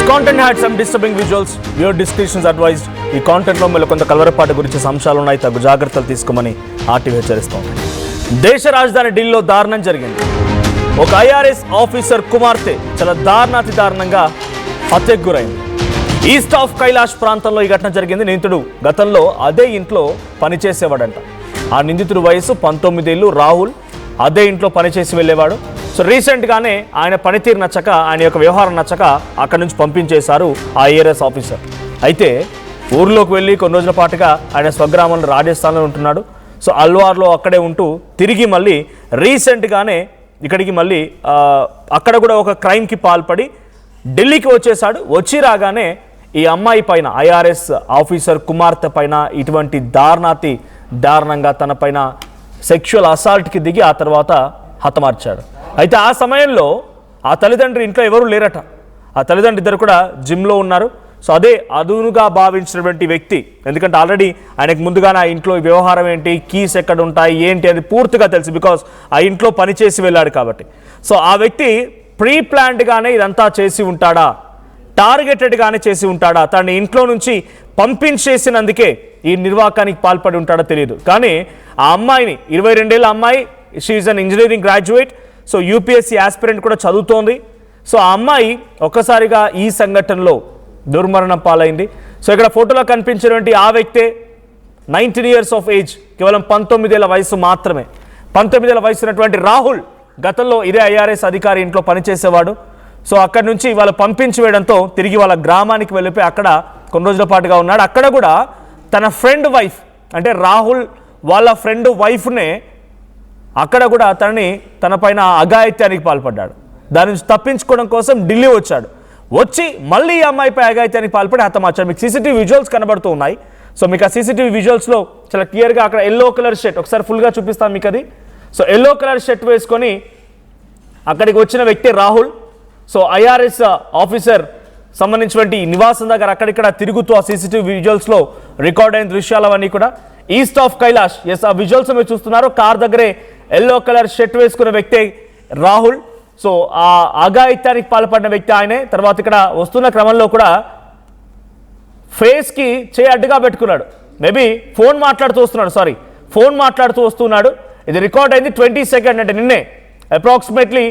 content had some disturbing visuals. Viewer discretion is advised. ఈ content లో మళ్ళీ కొంత కలవరపాటు గురించి అంశాలు ఉన్నాయి. తగు జాగ్రత్తలు తీసుకోమని ఆర్టీవీ హెచ్చరిస్తోంది. దేశ రాజధాని ఢిల్లీలో దారుణం జరిగింది. ఒక ఐఆర్ఎస్ ఆఫీసర్ కుమార్తె చాలా దారుణాతి దారుణంగా హత్యకు గురైంది. ఈస్ట్ ఆఫ్ కైలాష్ ప్రాంతంలో ఈ ఘటన జరిగింది. నిందితుడు గతంలో అదే ఇంట్లో పనిచేసేవాడంట. ఆ నిందితుడి వయసు 19 ఏళ్ళు. రాహుల్ అదే ఇంట్లో పనిచేసి వెళ్ళేవాడు. సో రీసెంట్గానే ఆయన పనితీరు నచ్చక, ఆయన యొక్క వ్యవహారం నచ్చక అక్కడి నుంచి పంపించేశారు ఆ ఐఆర్ఎస్ ఆఫీసర్. అయితే ఊర్లోకి వెళ్ళి కొన్ని రోజుల పాటుగా ఆయన స్వగ్రామంలో రాజస్థాన్లో ఉంటున్నాడు. సో అల్వార్లో అక్కడే ఉంటూ తిరిగి మళ్ళీ రీసెంట్గానే ఇక్కడికి మళ్ళీ అక్కడ కూడా ఒక క్రైమ్కి పాల్పడి ఢిల్లీకి వచ్చేసాడు. వచ్చి రాగానే ఈ అమ్మాయి పైన, ఐఆర్ఎస్ ఆఫీసర్ కుమార్తె పైన ఇటువంటి దారుణంగా తన పైన సెక్షువల్ అసాల్ట్కి దిగి ఆ తర్వాత హతమార్చాడు. అయితే ఆ సమయంలో ఆ తల్లిదండ్రి ఇంట్లో ఎవరూ లేరట. ఆ తల్లిదండ్రులు ఇద్దరు కూడా జిమ్లో ఉన్నారు. సో అదే అదునుగా భావించినటువంటి వ్యక్తి, ఎందుకంటే ఆల్రెడీ ఆయనకు ముందుగానే ఆ ఇంట్లో వ్యవహారం ఏంటి, కీస్ ఎక్కడ ఉంటాయి ఏంటి అని పూర్తిగా తెలుసు. బికాస్ ఆ ఇంట్లో పనిచేసి వెళ్ళాడు కాబట్టి. సో ఆ వ్యక్తి ప్రీ ప్లాన్డ్గానే ఇదంతా చేసి ఉంటాడా, టార్గెటెడ్గానే చేసి ఉంటాడా, తన ఇంట్లో నుంచి పంపించేసినందుకే ఈ నిర్వాకానికి పాల్పడి ఉంటాడో తెలియదు. కానీ ఆ అమ్మాయిని, 22 ఏళ్ళ అమ్మాయి, she is an engineering graduate. So UPSC aspirant కూడా చదువుతోంది. సో ఆ అమ్మాయి ఒక్కసారిగా ఈ సంఘటనలో దుర్మరణం పాలైంది. సో ఇక్కడ ఫోటోలో కనిపించినటువంటి ఆ వ్యక్తే 19 years ఆఫ్ ఏజ్, కేవలం 19 ఏళ్ళ వయసు మాత్రమే. 19 ఏళ్ళ వయసు ఉన్నటువంటి రాహుల్ గతంలో ఇదే ఐఆర్ఎస్ అధికారి ఇంట్లో పనిచేసేవాడు. సో అక్కడి నుంచి వాళ్ళు పంపించి వేయడంతో తిరిగి వాళ్ళ గ్రామానికి వెళ్ళిపోయి అక్కడ కొన్ని రోజుల పాటుగా ఉన్నాడు. అక్కడ కూడా తన ఫ్రెండ్ వైఫ్, అంటే రాహుల్ వాళ్ళ ఫ్రెండ్ వైఫ్నే అక్కడ కూడా తన పైన అఘాయిత్యానికి పాల్పడ్డాడు. దాని నుంచి తప్పించుకోవడం కోసం ఢిల్లీ వచ్చి మళ్ళీ ఈ అమ్మాయిపై అఘాయిత్యానికి పాల్పడి హతమార్చాడు. మీకు సీసీటీవీ విజువల్స్ కనబడుతూ ఉన్నాయి. సో మీకు ఆ సీసీటీవీ విజువల్స్లో చాలా క్లియర్గా అక్కడ ఎల్లో కలర్ షర్ట్, ఒకసారి ఫుల్గా చూపిస్తాను మీకు అది. సో ఎల్లో కలర్ షర్ట్ వేసుకొని అక్కడికి వచ్చిన వ్యక్తి రాహుల్. సో ఐఆర్ఎస్ ఆఫీసర్ సంబంధించినటువంటి నివాసం దగ్గర అక్కడిక్కడ తిరుగుతూ ఆ సీసీటీవీ విజువల్స్లో రికార్డ్ అయిన దృశ్యాలు అవన్నీ కూడా ఈస్ట్ ఆఫ్ కైలాష్. ఎస్, ఆ విజువల్స్ మీరు చూస్తున్నారు. కార్ దగ్గరే ఎల్లో కలర్ షర్ట్ వేసుకున్న వ్యక్తి రాహుల్. సో ఆ అఘాయిత్యానికి పాల్పడిన వ్యక్తి ఆయనే. తర్వాత ఇక్కడ వస్తున్న క్రమంలో కూడా ఫేస్కి చేయి అడ్డుగా పెట్టుకున్నాడు. మేబీ ఫోన్ మాట్లాడుతూ వస్తున్నాడు. ఇది రికార్డ్ అయింది 22nd, అంటే నిన్నే అప్రాక్సిమేట్లీ